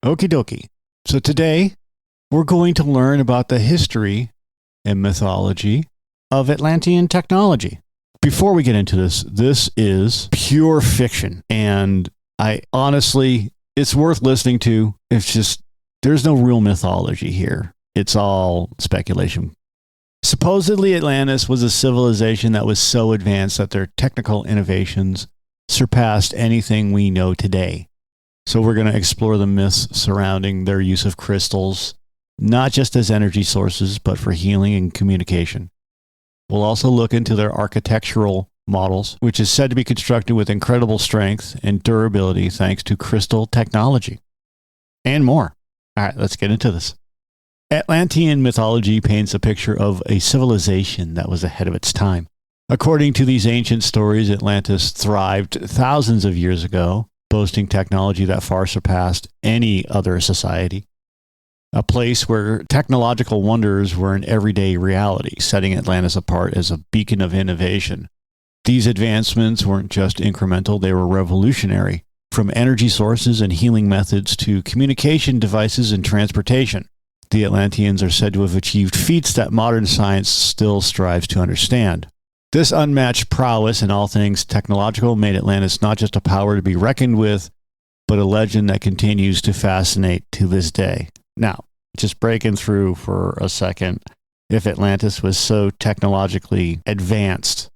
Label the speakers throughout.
Speaker 1: Okie dokie. So today, we're going to learn about the history and mythology of Atlantean technology. Before we get into this is pure fiction. And I honestly, it's worth listening to. It's just, there's no real mythology here. It's all speculation. Supposedly, Atlantis was a civilization that was so advanced that their technical innovations surpassed anything we know today. So we're going to explore the myths surrounding their use of crystals, not just as energy sources, but for healing and communication. We'll also look into their architectural models, which is said to be constructed with incredible strength and durability thanks to crystal technology, and more. All right, let's get into this. Atlantean mythology paints a picture of a civilization that was ahead of its time. According to these ancient stories, Atlantis thrived thousands of years ago, boasting technology that far surpassed any other society. A place where technological wonders were an everyday reality, setting Atlantis apart as a beacon of innovation. These advancements weren't just incremental, they were revolutionary, from energy sources and healing methods to communication devices and transportation. The Atlanteans are said to have achieved feats that modern science still strives to understand. This unmatched prowess in all things technological made Atlantis not just a power to be reckoned with, but a legend that continues to fascinate to this day. Now, just breaking through for a second, if Atlantis was so technologically advanced,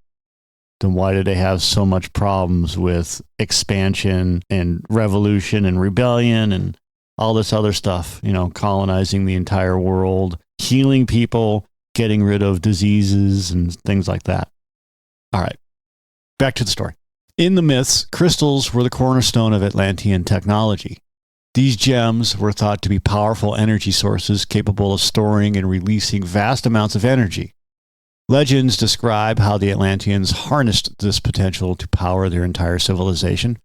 Speaker 1: then why did they have so much problems with expansion and revolution and rebellion and all this other stuff, colonizing the entire world, healing people, getting rid of diseases and things like that? All right, back to the story. In the myths, crystals were the cornerstone of Atlantean technology. These gems were thought to be powerful energy sources capable of storing and releasing vast amounts of energy. Legends describe how the Atlanteans harnessed this potential to power their entire civilization.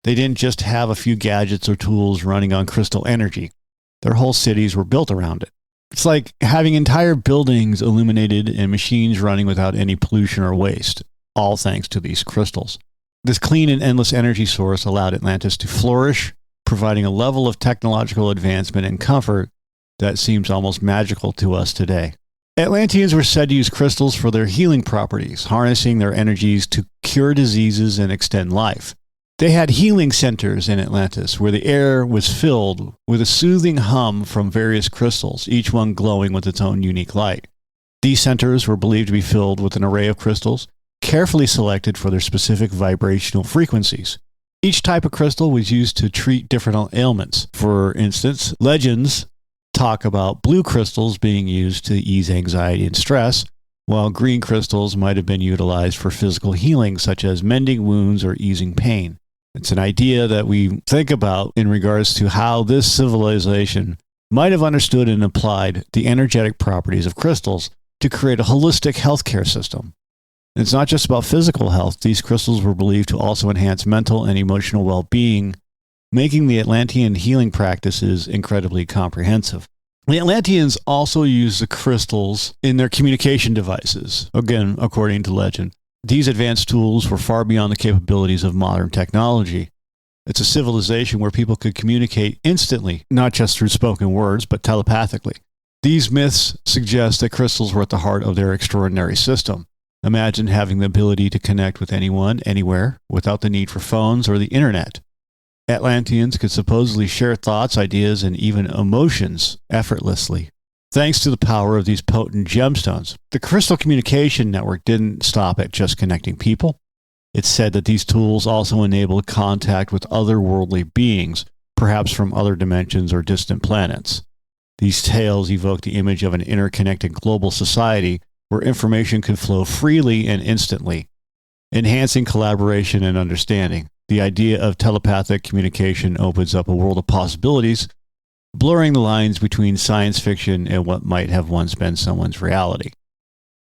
Speaker 1: They didn't just have a few gadgets or tools running on crystal energy. Their whole cities were built around it. It's like having entire buildings illuminated and machines running without any pollution or waste, all thanks to these crystals. This clean and endless energy source allowed Atlantis to flourish, providing a level of technological advancement and comfort that seems almost magical to us today. Atlanteans were said to use crystals for their healing properties, harnessing their energies to cure diseases and extend life. They had healing centers in Atlantis where the air was filled with a soothing hum from various crystals, each one glowing with its own unique light. These centers were believed to be filled with an array of crystals, carefully selected for their specific vibrational frequencies. Each type of crystal was used to treat different ailments. For instance, legends talk about blue crystals being used to ease anxiety and stress, while green crystals might have been utilized for physical healing, such as mending wounds or easing pain. It's an idea that we think about in regards to how this civilization might have understood and applied the energetic properties of crystals to create a holistic healthcare system. And it's not just about physical health. These crystals were believed to also enhance mental and emotional well-being, making the Atlantean healing practices incredibly comprehensive. The Atlanteans also used the crystals in their communication devices, again, according to legend. These advanced tools were far beyond the capabilities of modern technology. It's a civilization where people could communicate instantly, not just through spoken words, but telepathically. These myths suggest that crystals were at the heart of their extraordinary system. Imagine having the ability to connect with anyone, anywhere, without the need for phones or the internet. Atlanteans could supposedly share thoughts, ideas, and even emotions effortlessly, thanks to the power of these potent gemstones. The crystal communication network didn't stop at just connecting people. It's said that these tools also enabled contact with otherworldly beings, perhaps from other dimensions or distant planets. These tales evoke the image of an interconnected global society where information could flow freely and instantly, enhancing collaboration and understanding. The idea of telepathic communication opens up a world of possibilities, blurring the lines between science fiction and what might have once been someone's reality.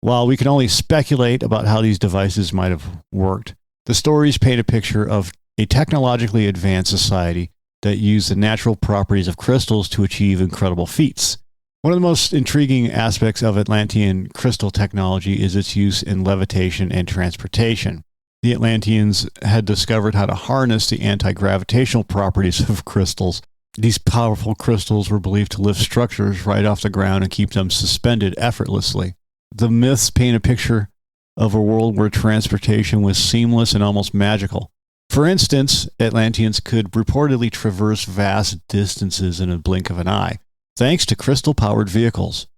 Speaker 1: While we can only speculate about how these devices might have worked, the stories paint a picture of a technologically advanced society that used the natural properties of crystals to achieve incredible feats. One of the most intriguing aspects of Atlantean crystal technology is its use in levitation and transportation. The Atlanteans had discovered how to harness the anti-gravitational properties of crystals These powerful crystals were believed to lift structures right off the ground and keep them suspended effortlessly. The myths paint a picture of a world where transportation was seamless and almost magical. For instance, Atlanteans could reportedly traverse vast distances in a blink of an eye, thanks to crystal-powered vehicles.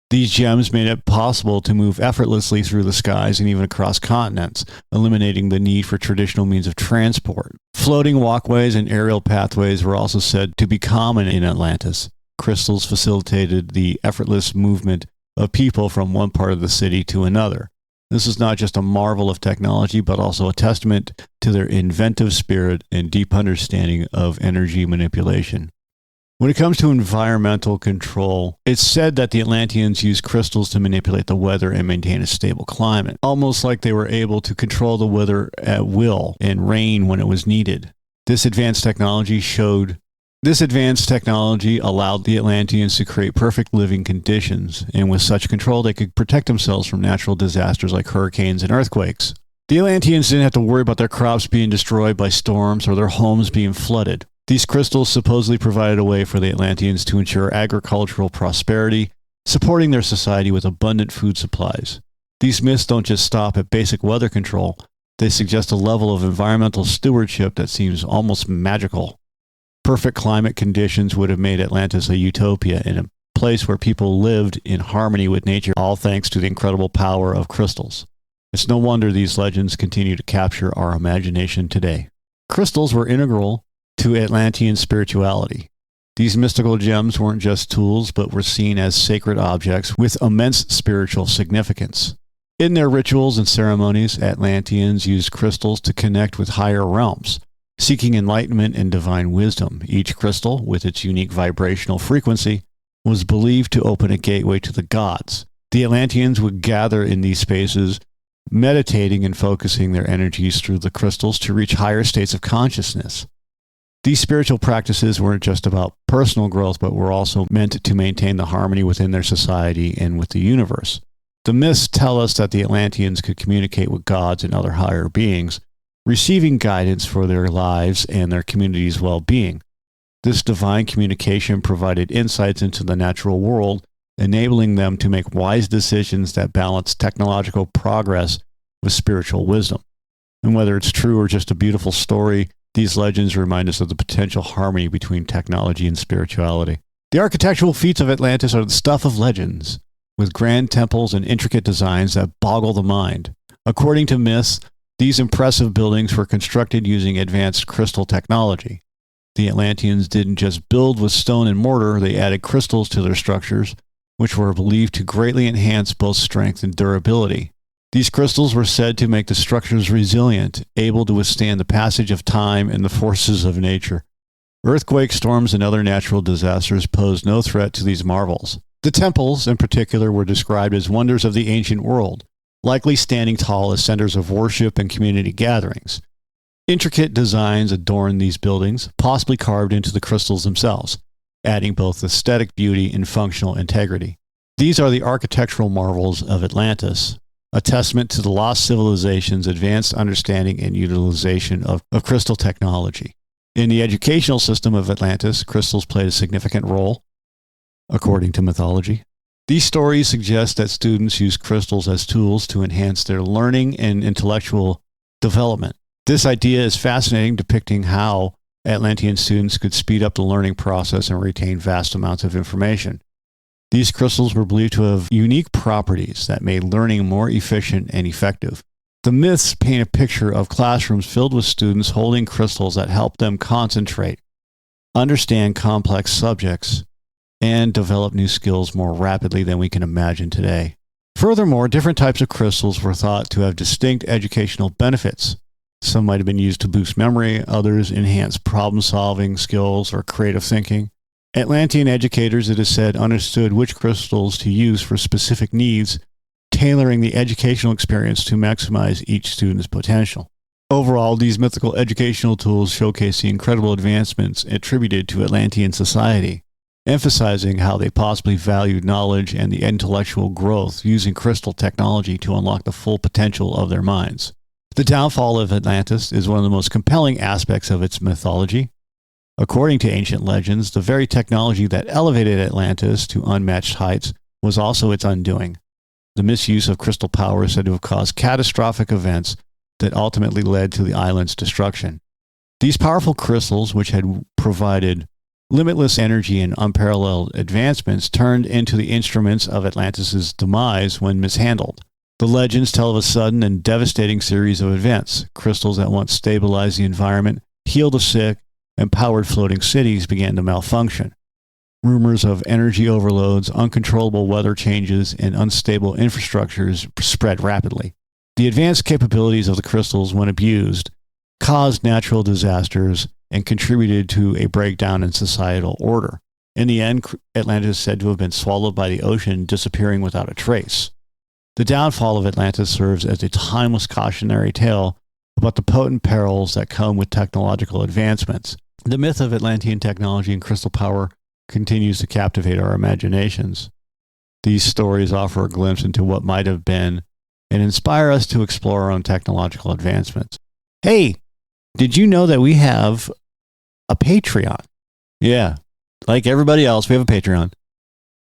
Speaker 1: These gems made it possible to move effortlessly through the skies and even across continents, eliminating the need for traditional means of transport. Floating walkways and aerial pathways were also said to be common in Atlantis. Crystals facilitated the effortless movement of people from one part of the city to another. This is not just a marvel of technology, but also a testament to their inventive spirit and deep understanding of energy manipulation. When it comes to environmental control, it's said that the Atlanteans used crystals to manipulate the weather and maintain a stable climate, almost like they were able to control the weather at will and rain when it was needed. This advanced technology allowed the Atlanteans to create perfect living conditions, and with such control they could protect themselves from natural disasters like hurricanes and earthquakes. The Atlanteans didn't have to worry about their crops being destroyed by storms or their homes being flooded. These crystals supposedly provided a way for the Atlanteans to ensure agricultural prosperity, supporting their society with abundant food supplies. These myths don't just stop at basic weather control, they suggest a level of environmental stewardship that seems almost magical. Perfect climate conditions would have made Atlantis a utopia and a place where people lived in harmony with nature, all thanks to the incredible power of crystals. It's no wonder these legends continue to capture our imagination today. Crystals were integral to Atlantean spirituality. These mystical gems weren't just tools, but were seen as sacred objects with immense spiritual significance. In their rituals and ceremonies, Atlanteans used crystals to connect with higher realms, seeking enlightenment and divine wisdom. Each crystal, with its unique vibrational frequency, was believed to open a gateway to the gods. The Atlanteans would gather in these spaces, meditating and focusing their energies through the crystals to reach higher states of consciousness. These spiritual practices weren't just about personal growth, but were also meant to maintain the harmony within their society and with the universe. The myths tell us that the Atlanteans could communicate with gods and other higher beings, receiving guidance for their lives and their community's well-being. This divine communication provided insights into the natural world, enabling them to make wise decisions that balance technological progress with spiritual wisdom. And whether it's true or just a beautiful story, these legends remind us of the potential harmony between technology and spirituality. The architectural feats of Atlantis are the stuff of legends, with grand temples and intricate designs that boggle the mind. According to myths, these impressive buildings were constructed using advanced crystal technology. The Atlanteans didn't just build with stone and mortar, they added crystals to their structures, which were believed to greatly enhance both strength and durability. These crystals were said to make the structures resilient, able to withstand the passage of time and the forces of nature. Earthquakes, storms, and other natural disasters posed no threat to these marvels. The temples, in particular, were described as wonders of the ancient world, likely standing tall as centers of worship and community gatherings. Intricate designs adorned these buildings, possibly carved into the crystals themselves, adding both aesthetic beauty and functional integrity. These are the architectural marvels of Atlantis, a testament to the lost civilization's advanced understanding and utilization of crystal technology. In the educational system of Atlantis, crystals played a significant role, according to mythology. These stories suggest that students use crystals as tools to enhance their learning and intellectual development. This idea is fascinating, depicting how Atlantean students could speed up the learning process and retain vast amounts of information. These crystals were believed to have unique properties that made learning more efficient and effective. The myths paint a picture of classrooms filled with students holding crystals that help them concentrate, understand complex subjects, and develop new skills more rapidly than we can imagine today. Furthermore, different types of crystals were thought to have distinct educational benefits. Some might have been used to boost memory, others enhance problem-solving skills or creative thinking. Atlantean educators, it is said, understood which crystals to use for specific needs, tailoring the educational experience to maximize each student's potential. Overall, these mythical educational tools showcase the incredible advancements attributed to Atlantean society, emphasizing how they possibly valued knowledge and the intellectual growth using crystal technology to unlock the full potential of their minds. The downfall of Atlantis is one of the most compelling aspects of its mythology. According to ancient legends, the very technology that elevated Atlantis to unmatched heights was also its undoing. The misuse of crystal power is said to have caused catastrophic events that ultimately led to the island's destruction. These powerful crystals, which had provided limitless energy and unparalleled advancements, turned into the instruments of Atlantis' demise when mishandled. The legends tell of a sudden and devastating series of events. Crystals that once stabilized the environment, healed the sick, and powered floating cities began to malfunction. Rumors of energy overloads, uncontrollable weather changes, and unstable infrastructures spread rapidly. The advanced capabilities of the crystals, when abused, caused natural disasters and contributed to a breakdown in societal order. In the end, Atlantis is said to have been swallowed by the ocean, disappearing without a trace. The downfall of Atlantis serves as a timeless cautionary tale about the potent perils that come with technological advancements. The myth of Atlantean technology and crystal power continues to captivate our imaginations. These stories offer a glimpse into what might have been and inspire us to explore our own technological advancements. Hey, did you know that we have a Patreon? Yeah, like everybody else, we have a Patreon.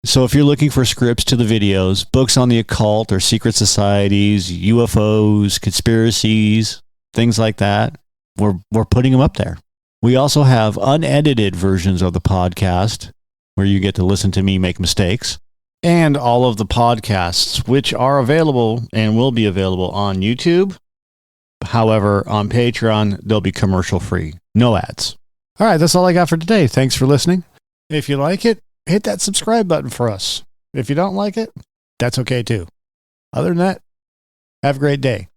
Speaker 1: So if you're looking for scripts to the videos, books on the occult or secret societies, UFOs, conspiracies, things like that, we're putting them up there. We also have unedited versions of the podcast where you get to listen to me make mistakes, and all of the podcasts, which are available and will be available on YouTube. However, on Patreon, they'll be commercial free. No ads. All right, that's all I got for today. Thanks for listening. If you like it, hit that subscribe button for us. If you don't like it, that's okay too. Other than that, have a great day.